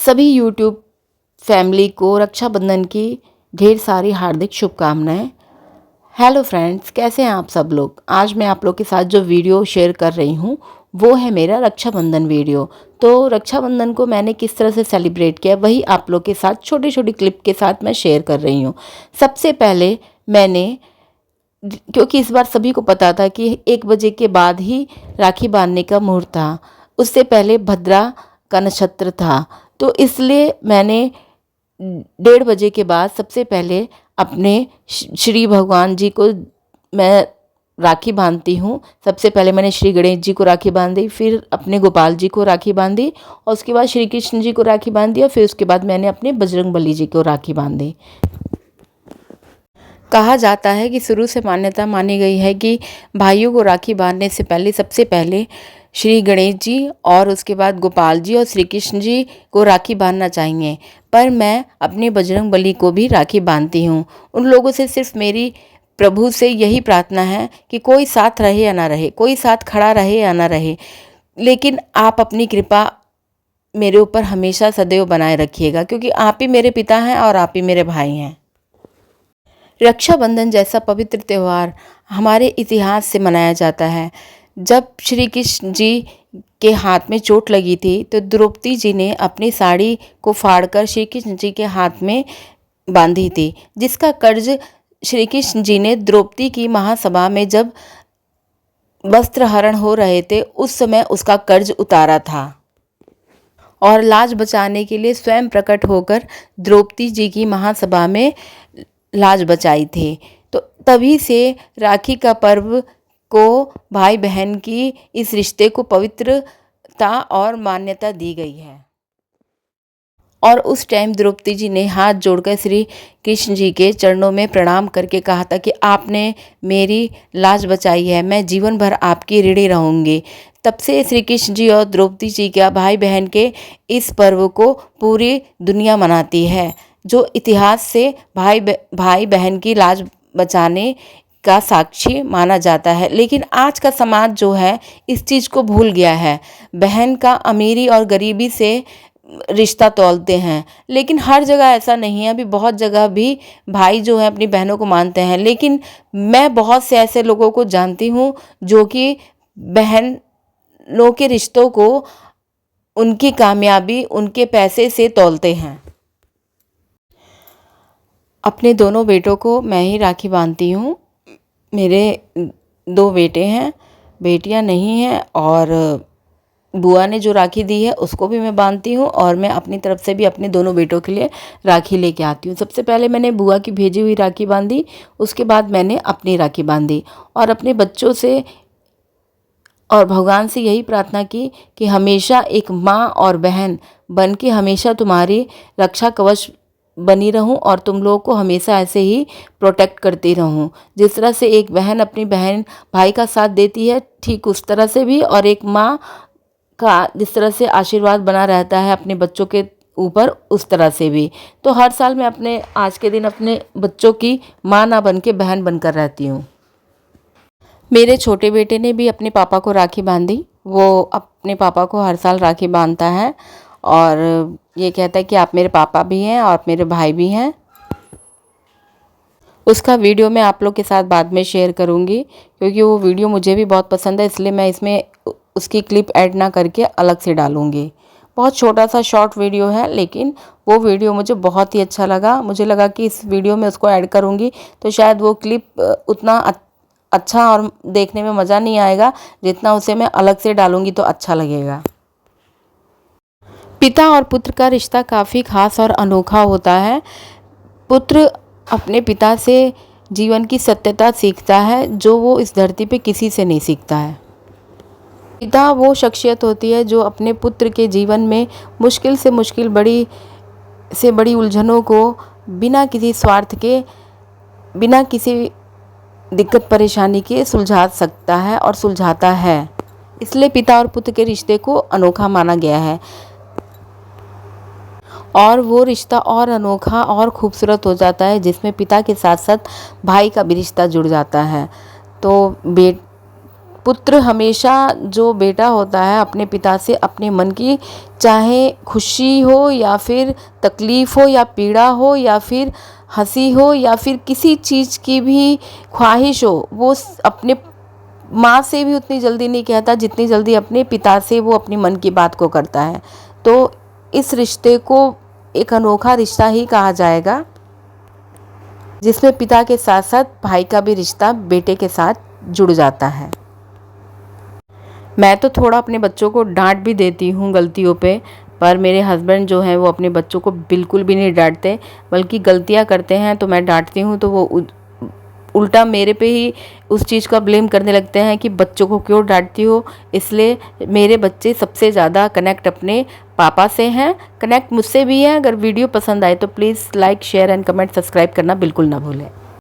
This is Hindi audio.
सभी यूट्यूब फैमिली को रक्षाबंधन की ढेर सारी हार्दिक शुभकामनाएं। हेलो फ्रेंड्स, कैसे हैं आप सब लोग। आज मैं आप लोग के साथ जो वीडियो शेयर कर रही हूँ वो है मेरा रक्षाबंधन वीडियो। तो रक्षाबंधन को मैंने किस तरह से सेलिब्रेट किया वही आप लोग के साथ छोटी छोटी क्लिप के साथ मैं शेयर कर रही हूँ। सबसे पहले मैंने, क्योंकि इस बार सभी को पता था कि 1 बजे के बाद ही राखी बांधने का मुहूर्त था, उससे पहले भद्रा का नक्षत्र था, तो इसलिए मैंने 1:30 बजे के बाद सबसे पहले अपने श्री भगवान जी को मैं राखी बांधती हूँ। सबसे पहले मैंने श्री गणेश जी को राखी बांधी, फिर अपने गोपाल जी को राखी बांधी और उसके बाद श्री कृष्ण जी को राखी बांधी और फिर उसके बाद मैंने अपने बजरंगबली जी को राखी बांधी। कहा जाता है कि शुरू से मान्यता मानी गई है कि भाइयों को राखी बांधने से पहले सबसे पहले श्री गणेश जी और उसके बाद गोपाल जी और श्री कृष्ण जी को राखी बांधना चाहिए। पर मैं अपने बजरंगबली को भी राखी बांधती हूँ। उन लोगों से सिर्फ मेरी प्रभु से यही प्रार्थना है कि कोई साथ रहे या ना रहे, कोई साथ खड़ा रहे या ना रहे, लेकिन आप अपनी कृपा मेरे ऊपर हमेशा सदैव बनाए रखिएगा, क्योंकि आप ही मेरे पिता हैं और आप ही मेरे भाई हैं। रक्षाबंधन जैसा पवित्र त्यौहार हमारे इतिहास से मनाया जाता है। जब श्री कृष्ण जी के हाथ में चोट लगी थी तो द्रौपदी जी ने अपनी साड़ी को फाड़कर श्री कृष्ण जी के हाथ में बांधी थी, जिसका कर्ज श्री कृष्ण जी ने द्रौपदी की महासभा में जब वस्त्र हरण हो रहे थे उस समय उसका कर्ज उतारा था और लाज बचाने के लिए स्वयं प्रकट होकर द्रौपदी जी की महासभा में लाज बचाई थी। तो तभी से राखी का पर्व को भाई बहन की इस रिश्ते को पवित्रता और मान्यता दी गई है। और उस टाइम द्रौपदी जी ने हाथ जोड़कर श्री कृष्ण जी के चरणों में प्रणाम करके कहा था कि आपने मेरी लाज बचाई है, मैं जीवन भर आपकी ऋणी रहूँगी। तब से श्री कृष्ण जी और द्रौपदी जी का भाई बहन के इस पर्व को पूरी दुनिया मनाती है, जो इतिहास से भाई बहन की लाज बचाने का साक्षी माना जाता है। लेकिन आज का समाज जो है इस चीज़ को भूल गया है। बहन का अमीरी और गरीबी से रिश्ता तौलते हैं, लेकिन हर जगह ऐसा नहीं है। अभी बहुत जगह भी भाई जो है अपनी बहनों को मानते हैं, लेकिन मैं बहुत से ऐसे लोगों को जानती हूँ जो कि बहनों के रिश्तों को उनकी कामयाबी उनके पैसे से तौलते हैं। अपने दोनों बेटों को मैं ही राखी बांधती हूँ। मेरे 2 बेटे हैं, बेटियाँ नहीं हैं, और बुआ ने जो राखी दी है उसको भी मैं बांधती हूँ और मैं अपनी तरफ से भी अपने दोनों बेटों के लिए राखी लेके आती हूँ। सबसे पहले मैंने बुआ की भेजी हुई राखी बांधी, उसके बाद मैंने अपनी राखी बांधी और अपने बच्चों से और भगवान से यही प्रार्थना की कि हमेशा एक माँ और बहन बन के हमेशा तुम्हारी रक्षा कवच बनी रहूं और तुम लोगों को हमेशा ऐसे ही प्रोटेक्ट करती रहूं। जिस तरह से एक बहन अपनी बहन भाई का साथ देती है, ठीक उस तरह से भी, और एक माँ का जिस तरह से आशीर्वाद बना रहता है अपने बच्चों के ऊपर, उस तरह से भी। तो हर साल मैं अपने आज के दिन अपने बच्चों की माँ ना बन के बहन बनकर रहती हूँ। मेरे छोटे बेटे ने भी अपने पापा को राखी बांधी। वो अपने पापा को हर साल राखी बांधता है और ये कहता है कि आप मेरे पापा भी हैं और मेरे भाई भी हैं। उसका वीडियो मैं आप लोग के साथ बाद में शेयर करूंगी, क्योंकि वो वीडियो मुझे भी बहुत पसंद है, इसलिए मैं इसमें उसकी क्लिप ऐड ना करके अलग से डालूंगी। बहुत छोटा सा शॉर्ट वीडियो है, लेकिन वो वीडियो मुझे बहुत ही अच्छा लगा। मुझे लगा कि इस वीडियो में उसको ऐड करूंगी तो शायद वो क्लिप उतना अच्छा और देखने में मज़ा नहीं आएगा जितना उसे मैं अलग से डालूंगी तो अच्छा लगेगा। पिता और पुत्र का रिश्ता काफ़ी खास और अनोखा होता है। पुत्र अपने पिता से जीवन की सत्यता सीखता है जो वो इस धरती पे किसी से नहीं सीखता है। पिता वो शख्सियत होती है जो अपने पुत्र के जीवन में मुश्किल से मुश्किल बड़ी उलझनों को बिना किसी स्वार्थ के, बिना किसी दिक्कत परेशानी के सुलझा सकता है और सुलझाता है। इसलिए पिता और पुत्र के रिश्ते को अनोखा माना गया है और वो रिश्ता और अनोखा और खूबसूरत हो जाता है जिसमें पिता के साथ साथ भाई का भी रिश्ता जुड़ जाता है। तो पुत्र हमेशा जो बेटा होता है अपने पिता से अपने मन की, चाहे खुशी हो या फिर तकलीफ़ हो या पीड़ा हो या फिर हंसी हो या फिर किसी चीज़ की भी ख्वाहिश हो, वो अपने माँ से भी उतनी जल्दी नहीं कहता जितनी जल्दी अपने पिता से वो अपनी मन की बात को करता है। तो इस रिश्ते को एक अनोखा रिश्ता ही कहा जाएगा, जिसमें पिता के साथ साथ भाई का भी रिश्ता बेटे के साथ जुड़ जाता है। मैं तो थोड़ा अपने बच्चों को डांट भी देती हूँ गलतियों पे, पर मेरे हस्बैंड जो हैं वो अपने बच्चों को बिल्कुल भी नहीं डांटते, बल्कि गलतियाँ करते हैं तो मैं डांटती हूँ तो वो उल्टा मेरे पे ही उस चीज़ का ब्लेम करने लगते हैं कि बच्चों को क्यों डांटती हो। इसलिए मेरे बच्चे सबसे ज़्यादा कनेक्ट अपने पापा से हैं, कनेक्ट मुझसे भी हैं। अगर वीडियो पसंद आए तो please like, share and comment, subscribe करना बिल्कुल ना भूलें।